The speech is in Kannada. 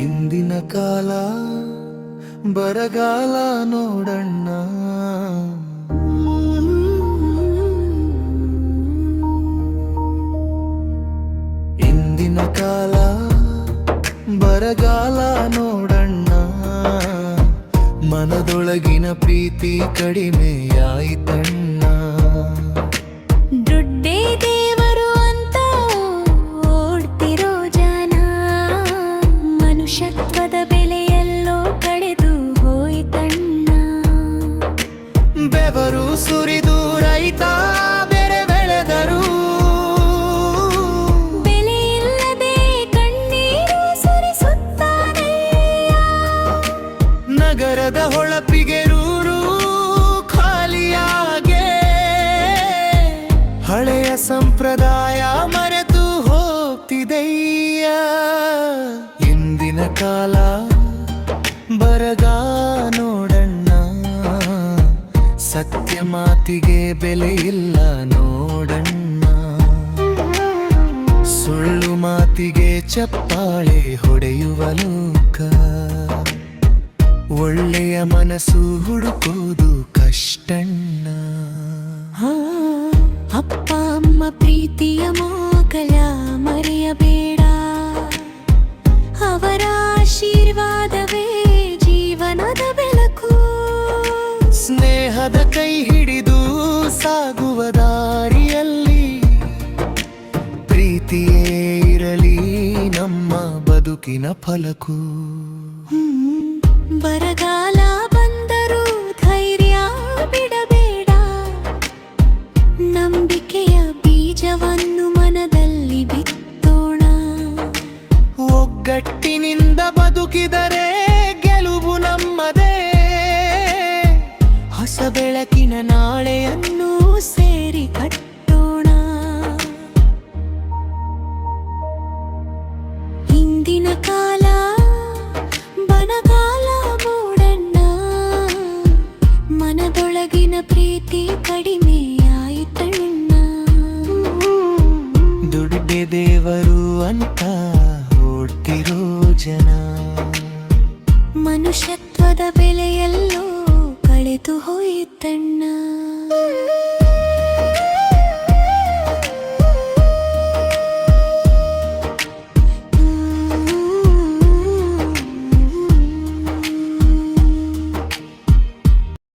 ಇಂದಿನ ಕಾಲ ಬರಗಾಲ ನೋಡಣ್ಣ, ಇಂದಿನ ಕಾಲ ಬರಗಾಲ ನೋಡಣ್ಣ. ಮನದೊಳಗಿನ ಪ್ರೀತಿ ಕಡಿಮೆಯಾಯಿತಣ್ಣ. ದುಡ್ಡೇ ದೇವರು ಅಂತ ಓಡ್ತಿರೋ ಜನ, ಮನುಷ್ಯತ್ವದ ಬೆಲೆಯೆಲ್ಲೋ ಕಳೆದು ಹೋಯ್ತಣ್ಣ. ಬೆವರು ಸುರಿದು ರೈತ ಬೆರೆ ಬೆಳೆದರು, ಬೆಲೆ ಇಲ್ಲದೆ ಕಣ್ಣೀರು ಸುರಿಸುತ್ತಾನಯ್ಯ. ನಗರದ ಹೊಳಪಿಗೆ ರೂರು ಖಾಲಿಯಾಗೆ, ಹಳೆಯ ಸಂಪ್ರದಾಯ ಮರೆತು ಹೋಗ್ತಿದೆಯ್ಯ. ಇಂದಿನ ಕಾಲ ಬರಗಾಲ ನೋಡಣ್ಣ, ಸತ್ಯ ಮಾತಿಗೆ ಬೆಲೆ ಇಲ್ಲ ನೋಡಣ್ಣ. ಸುಳ್ಳು ಮಾತಿಗೆ ಚಪ್ಪಾಳೆ ಹೊಡೆಯುವ ಲೋಕ, ಒಳ್ಳೆಯ ಮನಸ್ಸು ಹುಡುಕೋದು ಕಷ್ಟಣ್ಣ. ಅಪ್ಪ ಅಮ್ಮ ಪ್ರೀತಿಯ ಮಕ್ಕಳ ಮರೆಯಬೇಡ, ಅವರ ಆಶೀರ್ವಾದವೇ ಜೀವನದ ಬೆಳಕು. ಸ್ನೇಹದ ಕೈ ಹಿಡಿದು ಸಾಗುವ ದಾರಿಯಲ್ಲಿ, ಪ್ರೀತಿಯೇ ಇರಲಿ ನಮ್ಮ ಬದುಕಿನ ಫಲಕು. ಬರಗಾಲ ಬಂದರೂ ಧೈರ್ಯ ಬಿಡಬೇಡ, ನಂಬಿಕೆಯ ಬೀಜವನ್ನು ಮನದಲ್ಲಿ ಬಿತ್ತೋಣ. ಒಗ್ಗಟ್ಟಿನಿಂದ ಬದುಕಿದರೆ ಗೆಲುವು ನಮ್ಮದೇ, ಹೊಸ ಬೆಳಕಿನ ನಾಳೆಯನ್ನು ಸೇರಿ ಕಟ್ಟೋಣ. ಹಿಂದಿನ ಕಾಲ ಬನಗಾಲ ಮೂಡಣ್ಣ, ಮನದೊಳಗಿನ ಪ್ರೀತಿ ಕಡಿಮೆಯಾಯಿತಣ್ಣ. ದುಡ್ಡೇ ದೇವರು ಅಂತ ಓಡ್ತಿರೋ ಜನ, ಮನುಷ್ಯತ್ವದ ಬೆಲೆಯೆಲ್ಲೋ ಕಳೆದು ಹೋಯಿತಣ್ಣ.